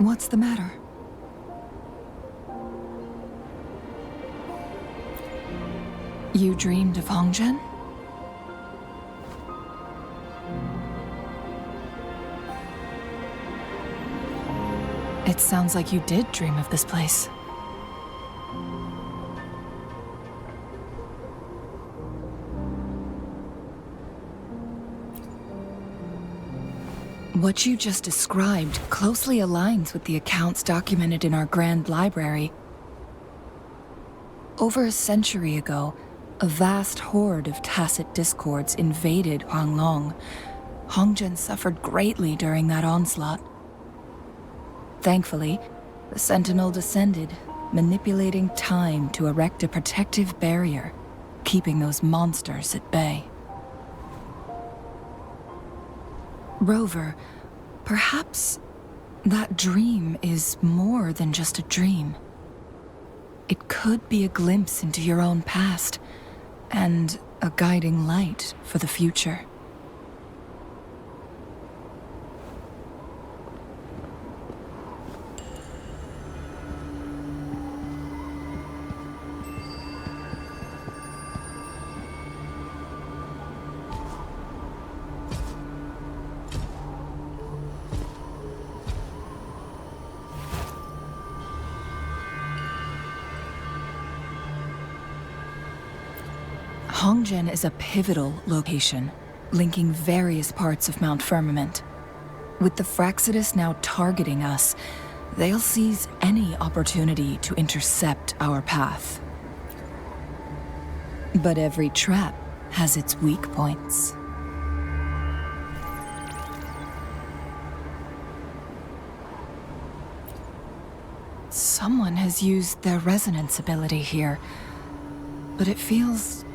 What's the matter? You dreamed of Hongzhen? It sounds like you did dream of this place. What you just described closely aligns with the accounts documented in our Grand Library. Over a century ago, a vast horde of tacit discords invaded Huanglong. Hongzhen suffered greatly during that onslaught. Thankfully, the Sentinel descended, manipulating time to erect a protective barrier, keeping those monsters at bay. Rover, perhaps that dream is more than just a dream. It could be a glimpse into your own past, and a guiding light for the future. Hongzhen is a pivotal location, linking various parts of Mount Firmament. With the Fraxidus now targeting us, they'll seize any opportunity to intercept our path. But every trap has its weak points. Someone has used their resonance ability here, but it feels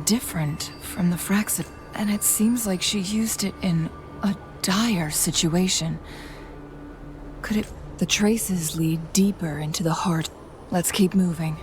different from the Fraxid, and it seems like she used it in a dire situation. Could it... The traces lead deeper into the heart. Let's keep moving.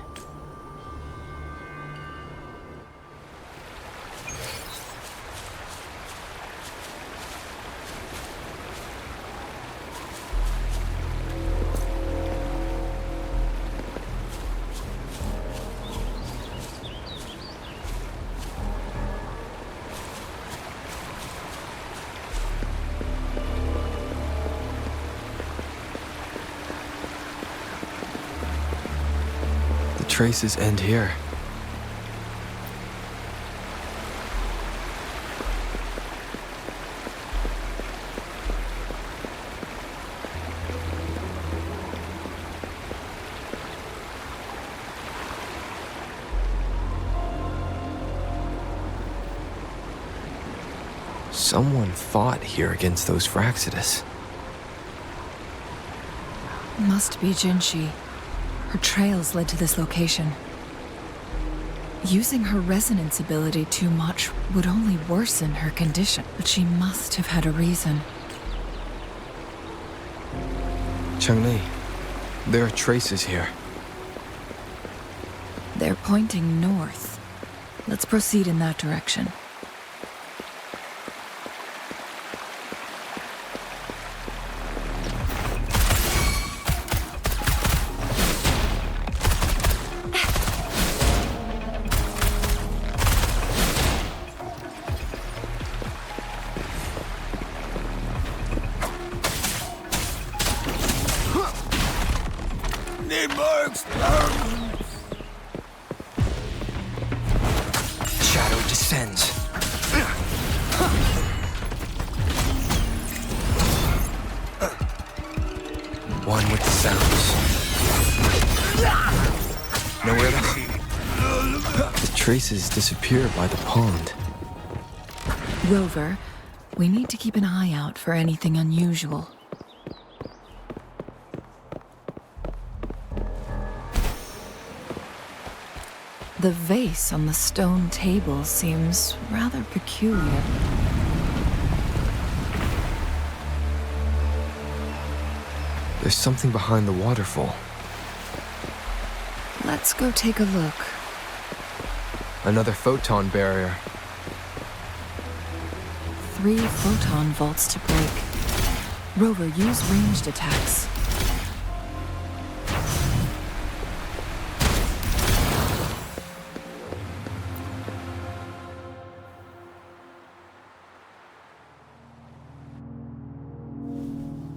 Traces end here. Someone fought here against those Fraxidus. Must be Jinshi. Her trails led to this location. Using her resonance ability too much would only worsen her condition, but she must have had a reason. Changli, there are traces here. They're pointing north. Let's proceed in that direction. Shadow descends. One with the sounds. Nowhere to... The traces disappear by the pond. Rover, we need to keep an eye out for anything unusual. The vase on the stone table seems rather peculiar. There's something behind the waterfall. Let's go take a look. Another photon barrier. 3 photon vaults to break. Rover, use ranged attacks.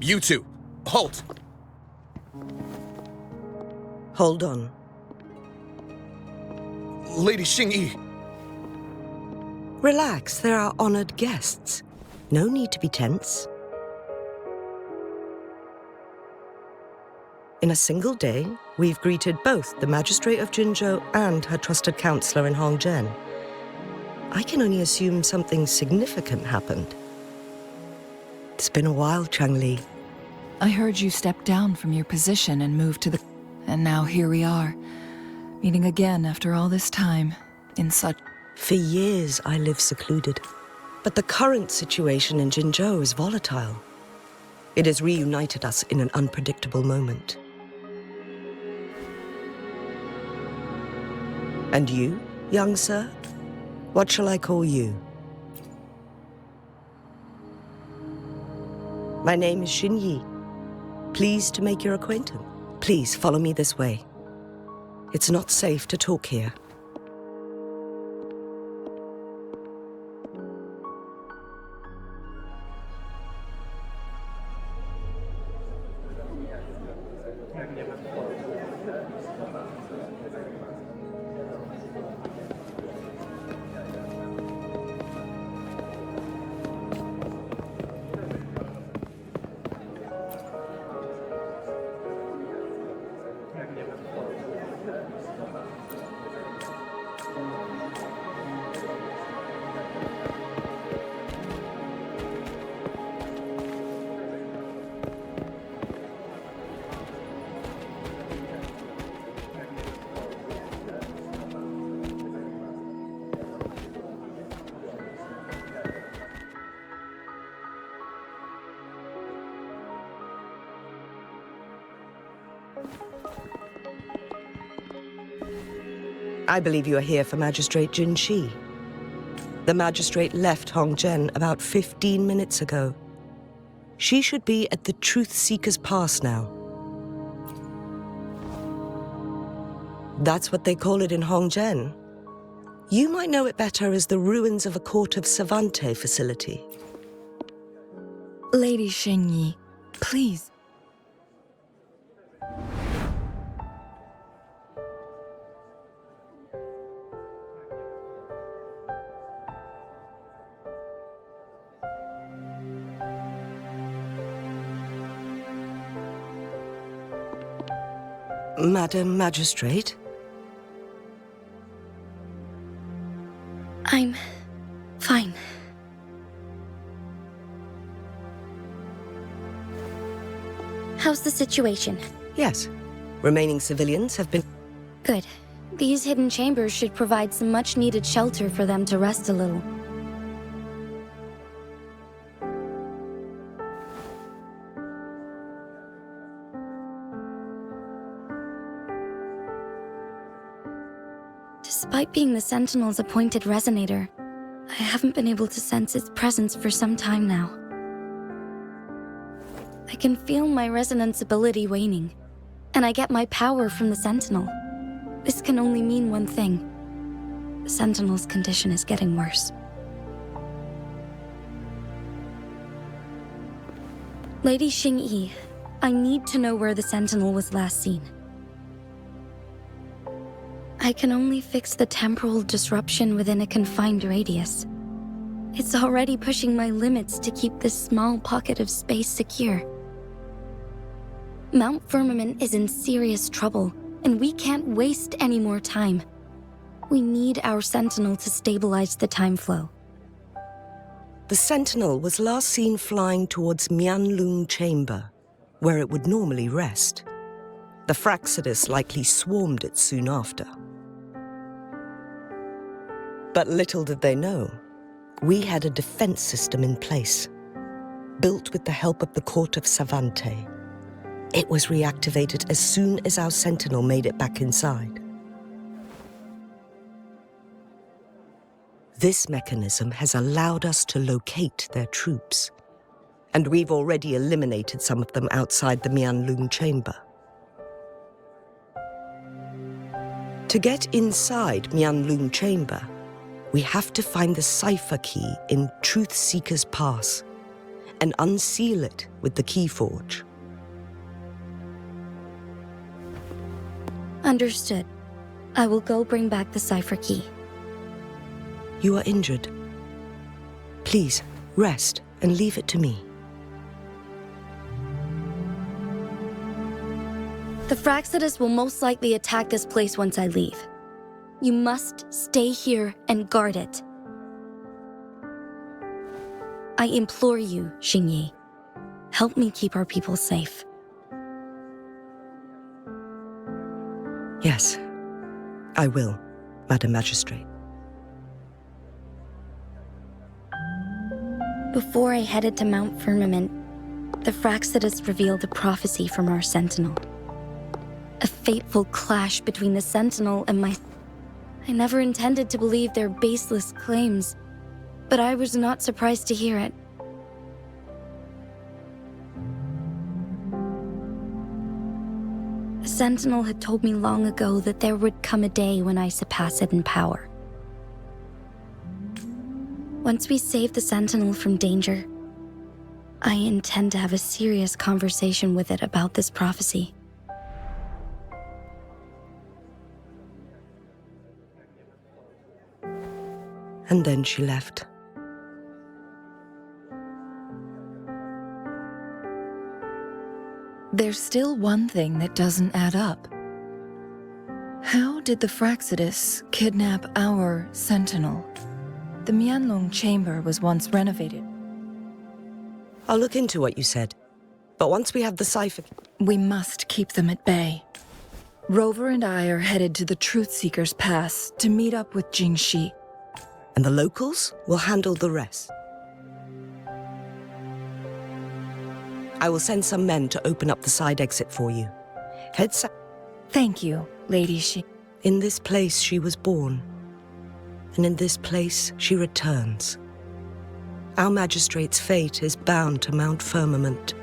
You two, halt! Hold on. Lady Xingyi. Relax, they're our honored guests. No need to be tense. In a single day, we've greeted both the Magistrate of Jinzhou and her trusted counselor in Hongzhen. I can only assume something significant happened. It's been a while, Changli. I heard you stepped down from your position and moved to the... And now here we are, meeting again after all this time, in such... For years, I lived secluded. But the current situation in Jinzhou is volatile. It has reunited us in an unpredictable moment. And you, young sir? What shall I call you? My name is Xingyi. Pleased to make your acquaintance. Please follow me this way. It's not safe to talk here. I believe you are here for Magistrate Jin Shi. The magistrate left Hongzhen about 15 minutes ago. She should be at the Truth Seeker's Pass now. That's what they call it in Hongzhen. You might know it better as the ruins of a Court of Savante facility. Lady Xingyi, please. Madam Magistrate? I'm fine. How's the situation? Yes. Remaining civilians have been... Good. These hidden chambers should provide some much-needed shelter for them to rest a little. Despite being the Sentinel's appointed resonator, I haven't been able to sense its presence for some time now. I can feel my resonance ability waning, and I get my power from the Sentinel. This can only mean one thing. The Sentinel's condition is getting worse. Lady Xingyi, I need to know where the Sentinel was last seen. I can only fix the temporal disruption within a confined radius. It's already pushing my limits to keep this small pocket of space secure. Mount Firmament is in serious trouble, and we can't waste any more time. We need our Sentinel to stabilize the time flow. The Sentinel was last seen flying towards Mianlung Chamber, where it would normally rest. The Fraxidus likely swarmed it soon after. But little did they know, we had a defense system in place, built with the help of the Court of Savante. It was reactivated as soon as our Sentinel made it back inside. This mechanism has allowed us to locate their troops, and we've already eliminated some of them outside the Mianlung Chamber. To get inside Mianlung Chamber, we have to find the cipher key in Truth Seeker's Pass and unseal it with the key forge. Understood. I will go bring back the cipher key. You are injured. Please, rest and leave it to me. The Fractsidus will most likely attack this place once I leave. You must stay here and guard it. I implore you, Xingyi. Help me keep our people safe. Yes, I will, Madam Magistrate. Before I headed to Mount Firmament, the Fractsidus revealed a prophecy from our Sentinel. A fateful clash between the Sentinel and my... I never intended to believe their baseless claims, but I was not surprised to hear it. The Sentinel had told me long ago that there would come a day when I surpass it in power. Once we save the Sentinel from danger, I intend to have a serious conversation with it about this prophecy. And then she left. There's still one thing that doesn't add up. How did the Fractsidus kidnap our Sentinel? The Mianlong chamber was once renovated. I'll look into what you said. But once we have the cipher... We must keep them at bay. Rover and I are headed to the Truth Seeker's Pass to meet up with Jingxi. And the locals will handle the rest. I will send some men to open up the side exit for you. Head south. Thank you, Lady Xi. In this place she was born. And in this place she returns. Our magistrate's fate is bound to Mount Firmament.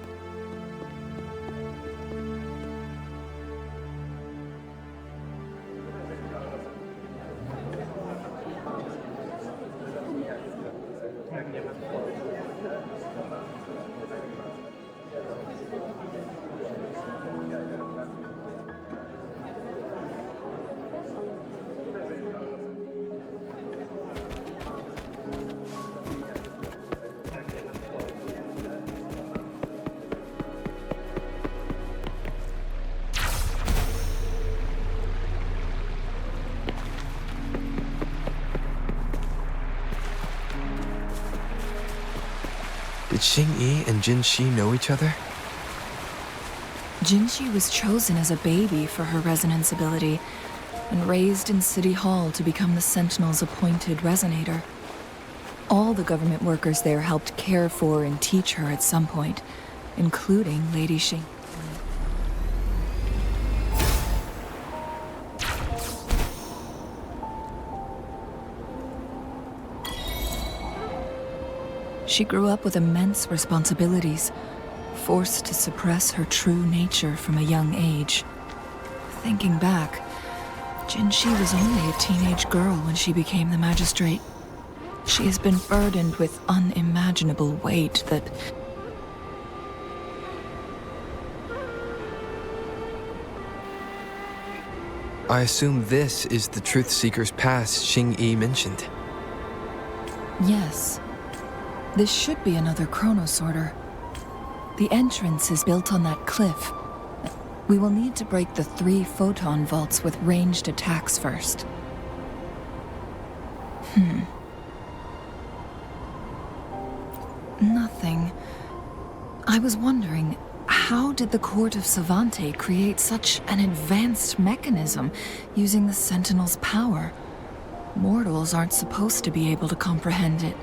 Did Xingyi and Jinxi know each other? Jingxi was chosen as a baby for her resonance ability and raised in City Hall to become the Sentinel's appointed resonator. All the government workers there helped care for and teach her at some point, including Lady Xi. She grew up with immense responsibilities, forced to suppress her true nature from a young age. Thinking back, Jinxi was only a teenage girl when she became the magistrate. She has been burdened with unimaginable weight that... I assume this is the Truth Seeker's Pass Xingyi mentioned. Yes. This should be another chronosorter. The entrance is built on that cliff. We will need to break the 3 photon vaults with ranged attacks first. Nothing. I was wondering, how did the Court of Savante create such an advanced mechanism using the Sentinel's power? Mortals aren't supposed to be able to comprehend it.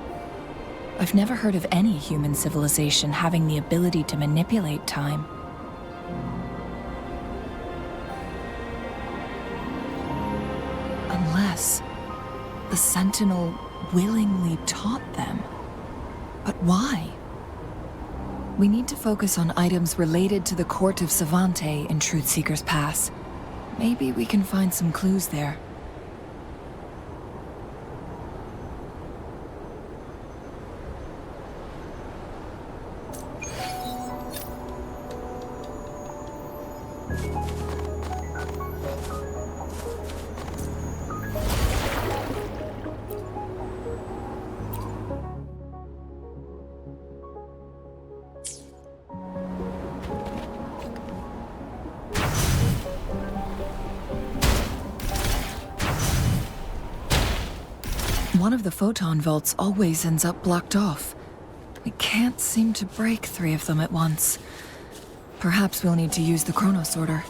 I've never heard of any human civilization having the ability to manipulate time. Unless the Sentinel willingly taught them. But why? We need to focus on items related to the Court of Savante in Truth Seeker's Pass. Maybe we can find some clues there. one of the photon vaults always ends up blocked off. We can't seem to break 3 of them at once. Perhaps we'll need to use the chronosorter.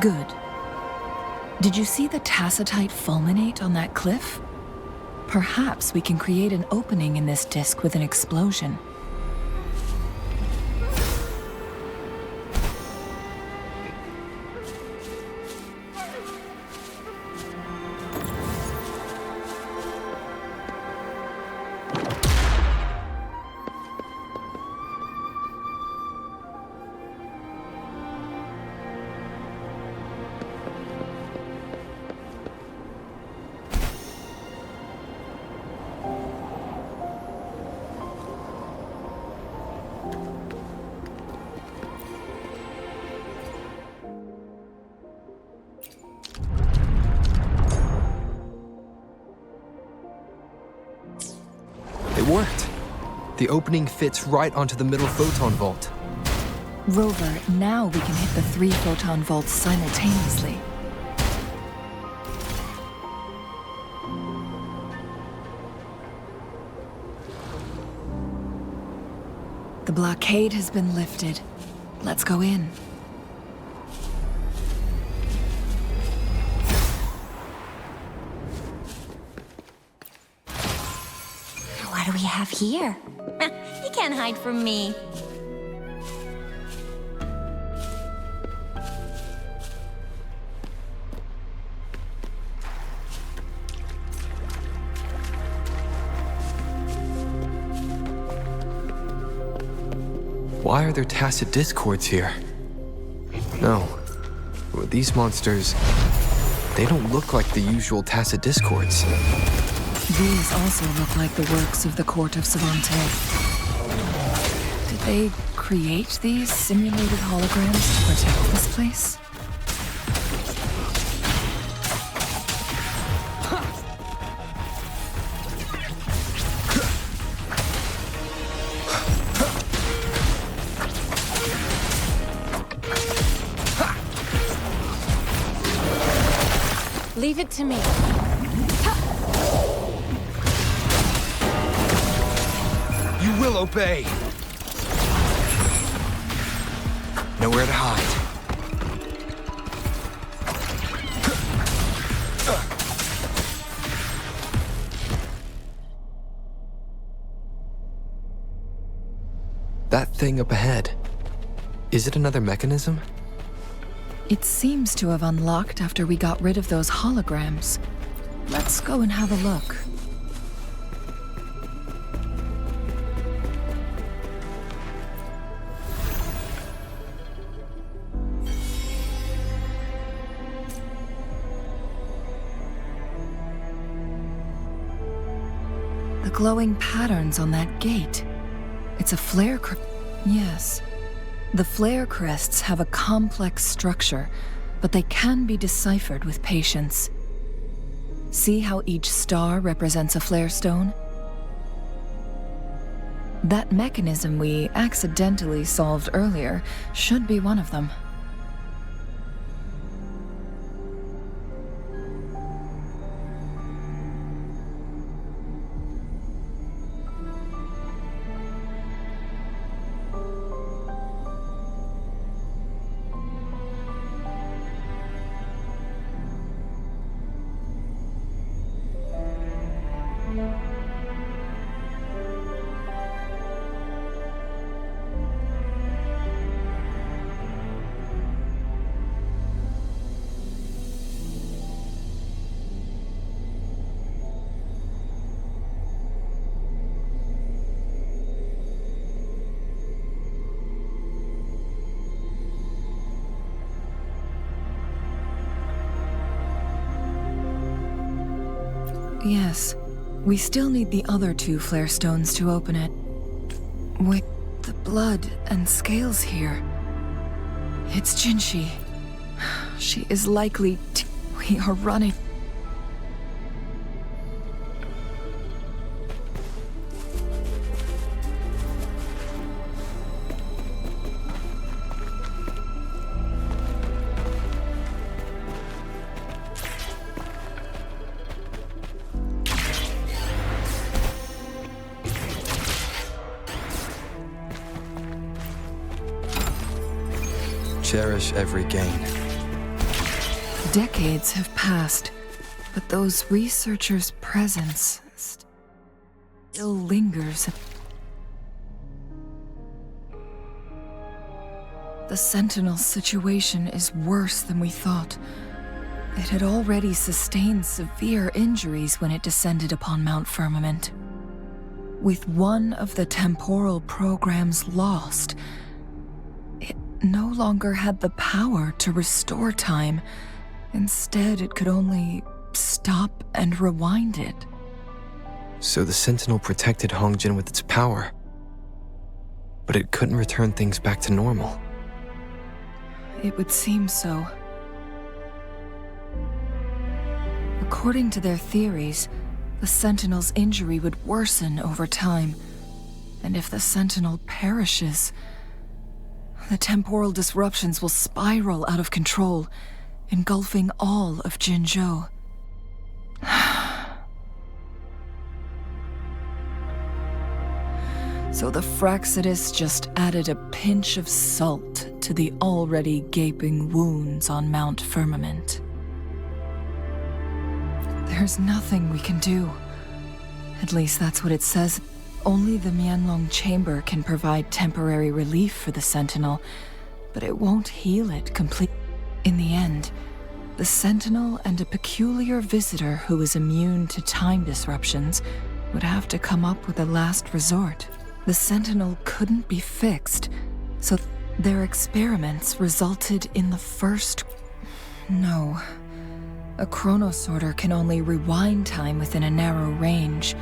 Good. Did you see the tacitite fulminate on that cliff? Perhaps we can create an opening in this disk with an explosion. It worked. The opening fits right onto the middle photon vault. Rover, now we can hit the 3 photon vaults simultaneously. The blockade has been lifted. Let's go in. What do we have here? You can't hide from me. Why are there tacit discords here? No. These monsters, they don't look like the usual tacit discords. These also look like the works of the court of Savante. Did they create these simulated holograms to protect this place? Leave it to me. You will obey! Nowhere to hide. That thing up ahead. Is it another mechanism? It seems to have unlocked after we got rid of those holograms. Let's go and have a look. The glowing patterns on that gate. It's a flare crest. Yes. The flare crests have a complex structure, but they can be deciphered with patience. See how each star represents a flare stone? That mechanism we accidentally solved earlier should be one of them. Yes. We still need the other 2 flare stones to open it. Wait, the blood and scales here. It's Jinshi. She is likely to... We are running... Cherish every gain. Decades have passed, but those researchers' presence still lingers. The Sentinel situation is worse than we thought. It had already sustained severe injuries when it descended upon Mount Firmament. With one of the temporal programs lost, it no longer had the power to restore time. Instead, it could only stop and rewind it. So the Sentinel protected Hongjin with its power, but it couldn't return things back to normal. It would seem so. According to their theories, the Sentinel's injury would worsen over time, and if the Sentinel perishes, the temporal disruptions will spiral out of control, engulfing all of Jinzhou. So the Fraxidus just added a pinch of salt to the already gaping wounds on Mount Firmament. There's nothing we can do. At least that's what it says. Only the Mianlong Chamber can provide temporary relief for the Sentinel, but it won't heal it completely. In the end, the Sentinel and a peculiar visitor who is immune to time disruptions would have to come up with a last resort. The Sentinel couldn't be fixed, so their experiments resulted in the first... No. A chronosorter can only rewind time within a narrow range.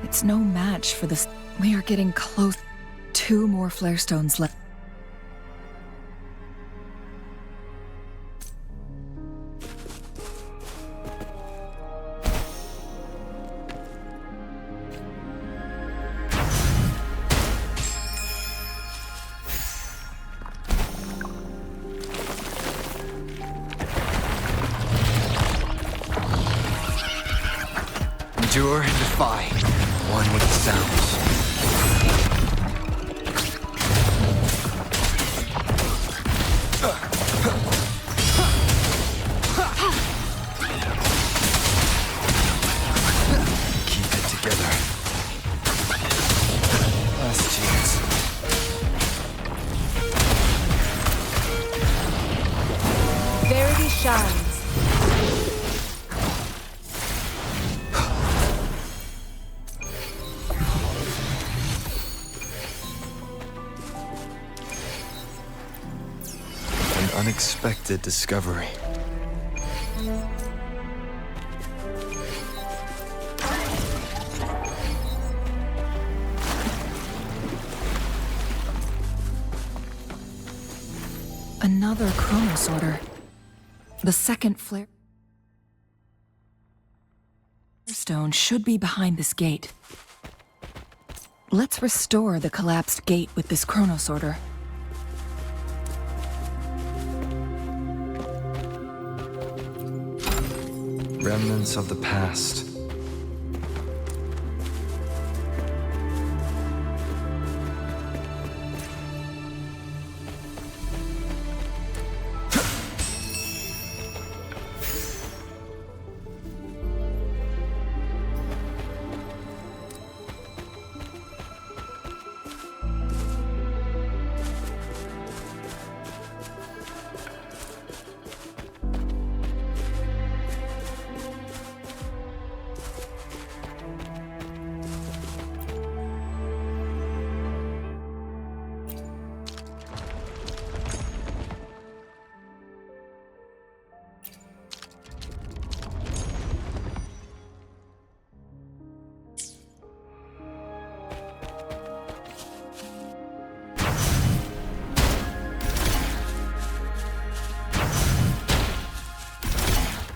It's no match for this. We are getting close. 2 more flare stones left. Endure and defy. One with the sounds. shines. An unexpected discovery. Another chronosorter. The second flare stone should be behind this gate. Let's restore the collapsed gate with this chronosorter. Remnants of the past.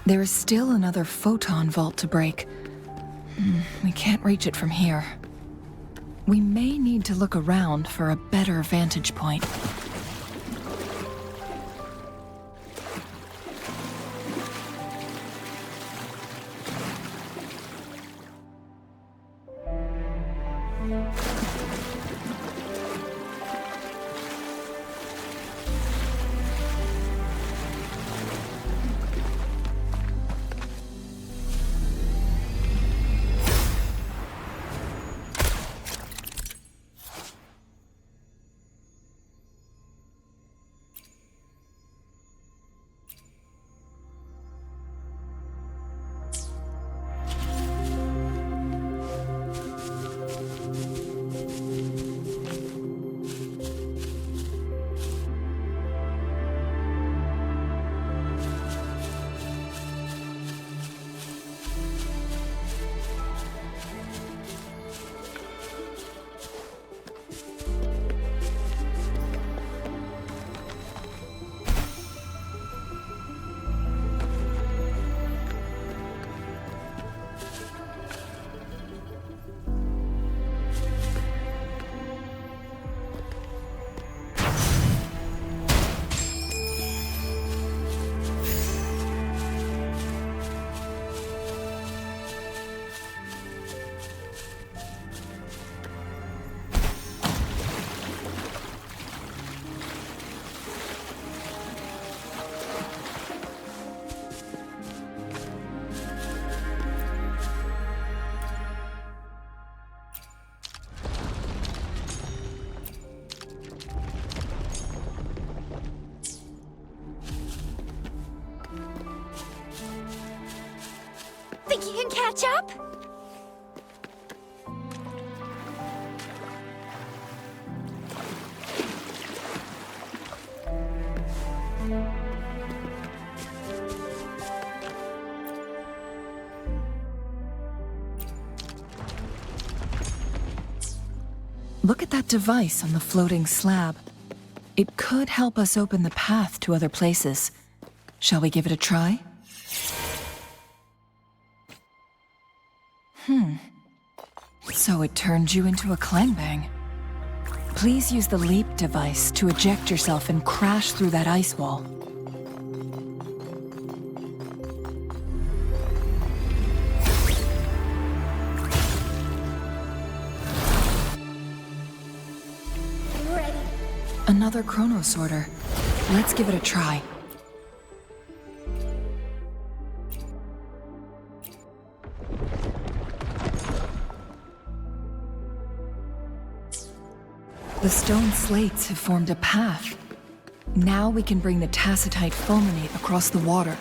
There is still another photon vault to break. We can't reach it from here. We may need to look around for a better vantage point. Think you can catch up? Look at that device on the floating slab. It could help us open the path to other places. Shall we give it a try? So it turned you into a clangbang. Please use the leap device to eject yourself and crash through that ice wall. Ready. Another chronosorter. Let's give it a try. The stone slates have formed a path. Now we can bring the tacitite fulminate across the water.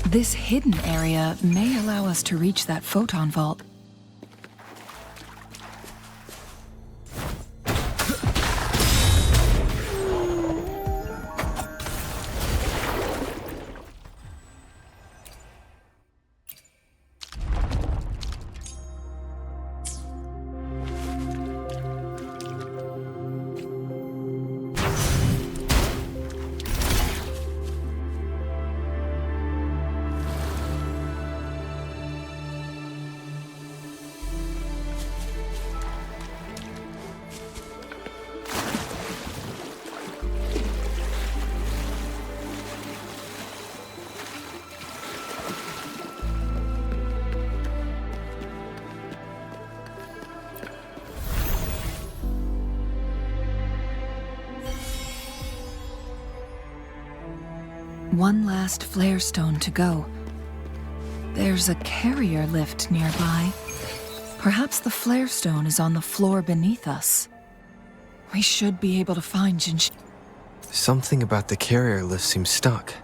This hidden area may allow us to reach that photon vault. One last flare stone to go. There's a carrier lift nearby. Perhaps the flare stone is on the floor beneath us. We should be able to find Jinshi. Something about the carrier lift seems stuck.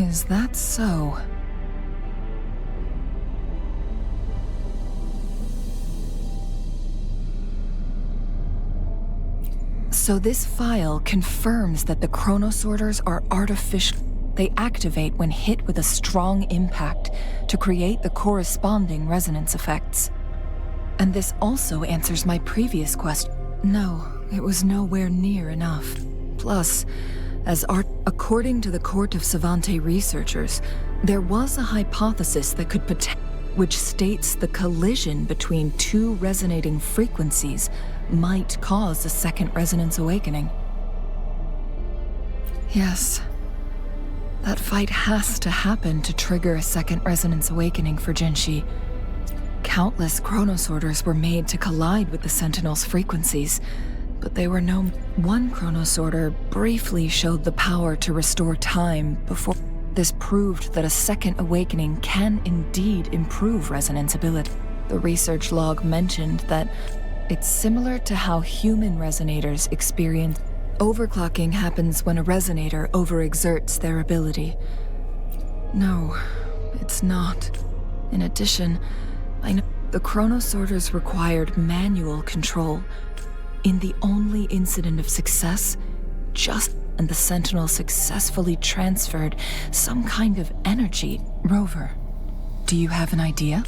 Is that so? So this file confirms that the chronosorters are artificial. They activate when hit with a strong impact to create the corresponding resonance effects. And this also answers my previous question. No, it was nowhere near enough. Plus, according to the Court of Savante researchers, there was a hypothesis that could which states the collision between two resonating frequencies might cause a second resonance awakening. Yes, that fight has to happen to trigger a second resonance awakening for Jinshi. Countless chronosorters were made to collide with the Sentinel's frequencies, but they were no. One chronosorter briefly showed the power to restore time before. This proved that a second awakening can indeed improve resonance ability. The research log mentioned that it's similar to how human resonators experience. Overclocking happens when a resonator overexerts their ability. No, it's not. In addition, I know the chronosorters required manual control. In the only incident of success, and the Sentinel successfully transferred some kind of energy. Rover, do you have an idea?